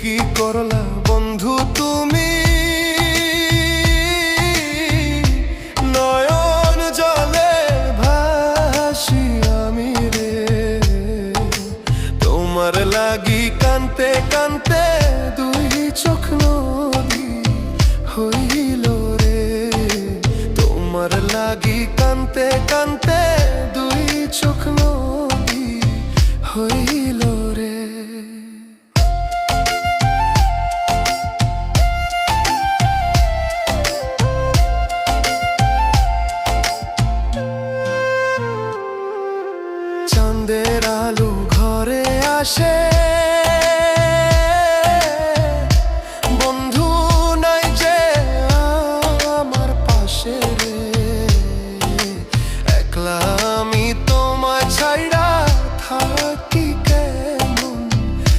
কি করলা বন্ধু তুমি, নয়ন জলে ভাসি আমি রে। তোমার লাগি কানতে কানতে দুই চোখ নদী হইল রে। তোমার লাগি কানতে কানতে দুই চোখ নদী হইল রে। চাঁদের আলো ঘরে আসে,